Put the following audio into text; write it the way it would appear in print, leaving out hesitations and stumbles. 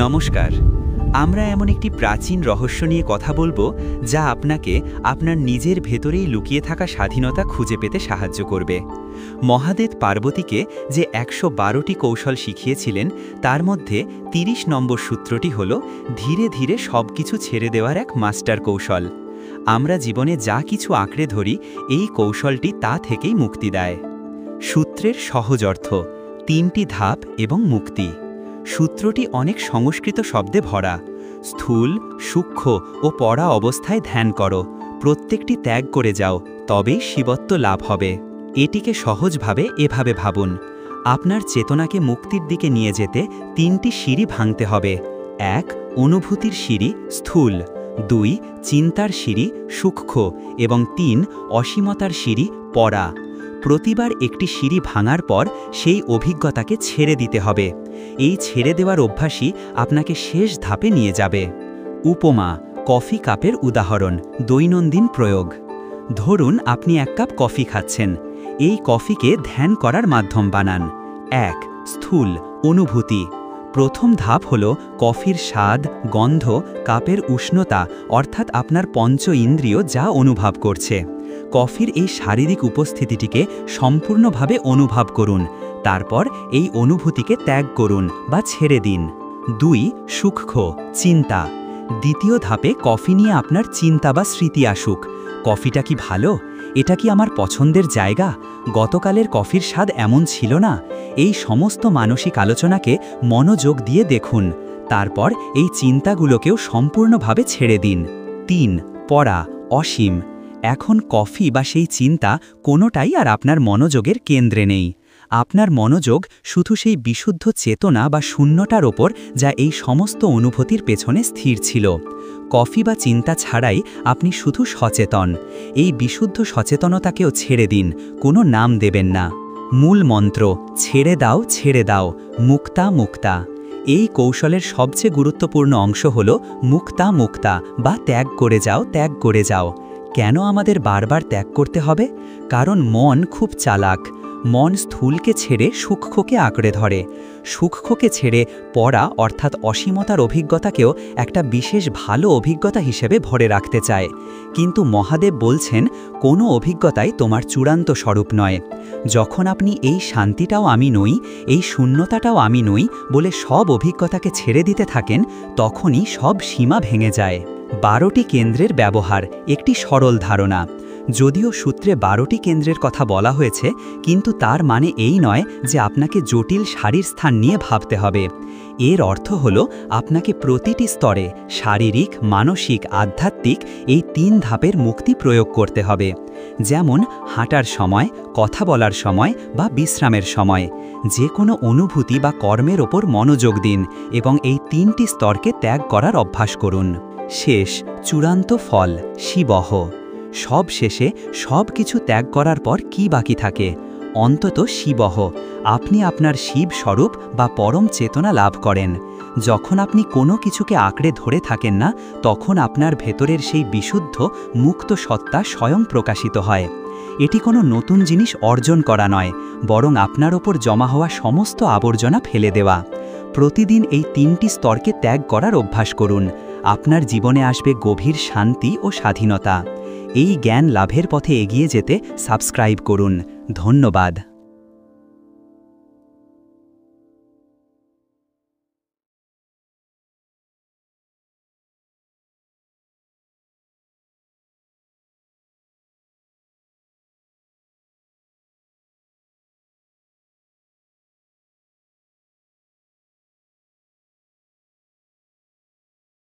নমস্কার। আমরা এমন একটি প্রাচীন রহস্য নিয়ে কথা বলবো যা আপনাকে আপনার নিজের ভেতরেই লুকিয়ে থাকা স্বাধীনতা খুঁজে পেতে সাহায্য করবে। মহাদেব পার্বতীকে যে ১১২টি কৌশল শিখিয়েছিলেন তার মধ্যে ৩০ নম্বর সূত্রটি হল ধীরে ধীরে সবকিছু ছেড়ে দেওয়ার এক মাস্টার কৌশল। আমরা জীবনে যা কিছু আঁকড়ে ধরি এই কৌশলটি তা থেকেই মুক্তি দেয়। সূত্রের সহজ অর্থ: ৩টি ধাপ এবং মুক্তি। সূত্রটি অনেক সংস্কৃত শব্দে ভরা। স্থূল, সূক্ষ্ম ও পড়া অবস্থায় ধ্যান করো, প্রত্যেকটি ত্যাগ করে যাও, তবেই শিবত্ব লাভ হবে। এটিকে সহজভাবে এভাবে ভাবুন: আপনার চেতনাকে মুক্তির দিকে নিয়ে যেতে ৩টি সিঁড়ি ভাঙতে হবে। ১. অনুভূতির সিঁড়ি স্থূল, ২. চিন্তার সিঁড়ি সূক্ষ্ম এবং ৩. অসীমতার সিঁড়ি পড়া। প্রতিবার একটি সিঁড়ি ভাঙার পর সেই অভিজ্ঞতাকে ছেড়ে দিতে হবে। এই ছেড়ে দেওয়ার অভ্যাসই আপনাকে শেষ ধাপে নিয়ে যাবে। উপমা: কফি কাপের উদাহরণ, দৈনন্দিন প্রয়োগ। ধরুন আপনি ১ কাপ কফি খাচ্ছেন। এই কফিকে ধ্যান করার মাধ্যম বানান। ১. স্থূল অনুভূতি। প্রথম ধাপ হল কফির স্বাদ, গন্ধ, কাপের উষ্ণতা, অর্থাৎ আপনার পঞ্চ ইন্দ্রিয় যা অনুভব করছে। কফির এই শারীরিক উপস্থিতিটিকে সম্পূর্ণভাবে অনুভব করুন। তারপর এই অনুভূতিকে ত্যাগ করুন বা ছেড়ে দিন। ২. সূক্ষ্ম চিন্তা। দ্বিতীয় ধাপে কফি নিয়ে আপনার চিন্তা বা স্মৃতি আসুক। কফিটা কি ভালো? এটা কি আমার পছন্দের জায়গা? গতকালের কফির স্বাদ এমন ছিল না। এই সমস্ত মানসিক আলোচনাকে মনোযোগ দিয়ে দেখুন। তারপর এই চিন্তাগুলোকেও সম্পূর্ণভাবে ছেড়ে দিন। ৩. পড়া অসীম। এখন কফি বা সেই চিন্তা কোনোটাই আর আপনার মনোযোগের কেন্দ্রে নেই। আপনার মনোযোগ শুধু সেই বিশুদ্ধ চেতনা বা শূন্যতার ওপর যা এই সমস্ত অনুভূতির পেছনে স্থির ছিল। কফি বা চিন্তা ছাড়াই আপনি শুধু সচেতন। এই বিশুদ্ধ সচেতনতাকেও ছেড়ে দিন, কোনো নাম দেবেন না। মূল মন্ত্র: ছেড়ে দাও, ছেড়ে দাও, মুক্তা মুক্তা। এই কৌশলের সবচেয়ে গুরুত্বপূর্ণ অংশ হল মুক্তা মুক্তা বা ত্যাগ করে যাও, ত্যাগ করে যাও। কেন আমাদের বারবার ত্যাগ করতে হবে? কারণ মন খুব চালাক। মন স্থূলকে ছেড়ে সূক্ষ্মকে আঁকড়ে ধরে। সূক্ষ্মকে ছেড়ে পড়া অর্থাৎ অসীমতার অভিজ্ঞতাকেও একটা বিশেষ ভালো অভিজ্ঞতা হিসেবে ভরে রাখতে চায়। কিন্তু মহাদেব বলছেন, কোনো অভিজ্ঞতাই তোমার চূড়ান্ত স্বরূপ নয়। যখন আপনি এই শান্তিটাও আমি নই, এই শূন্যতাটাও আমি নই বলে সব অভিজ্ঞতাকে ছেড়ে দিতে থাকেন, তখনই সব সীমা ভেঙে যায়। 12টি কেন্দ্রের ব্যবহার একটি সরল ধারণা। যদিও সূত্রে 12টি কেন্দ্রের কথা বলা হয়েছে, কিন্তু তার মানে এই নয় যে আপনাকে জটিল সারির স্থান নিয়ে ভাবতে হবে। এর অর্থ হল আপনাকে প্রতিটি স্তরে শারীরিক, মানসিক, আধ্যাত্মিক এই 3 ধাপের মুক্তি প্রয়োগ করতে হবে। যেমন হাঁটার সময়, কথা বলার সময় বা বিশ্রামের সময় যে কোনো অনুভূতি বা কর্মের ওপর মনোযোগ দিন এবং এই 3টি স্তরকে ত্যাগ করার অভ্যাস করুন। শেষ চূড়ান্ত ফল শিবহ। সব শেষে সব কিছু ত্যাগ করার পর কি বাকি থাকে? অন্তত শিবহ। আপনি আপনার শিব স্বরূপ বা পরম চেতনা লাভ করেন। যখন আপনি কোনো কিছুকে আঁকড়ে ধরে থাকেন না, তখন আপনার ভেতরের সেই বিশুদ্ধ মুক্ত সত্তা স্বয়ং প্রকাশিত হয়। এটি কোনো নতুন জিনিস অর্জন করা নয়, বরং আপনার ওপর জমা হওয়া সমস্ত আবর্জনা ফেলে দেওয়া। প্রতিদিন এই 3টি স্তরকে ত্যাগ করার অভ্যাস করুন। আপনার জীবনে আসবে গভীর শান্তি ও স্বাধীনতা। এই জ্ঞান লাভের পথে এগিয়ে যেতে সাবস্ক্রাইব করুন। ধন্যবাদ।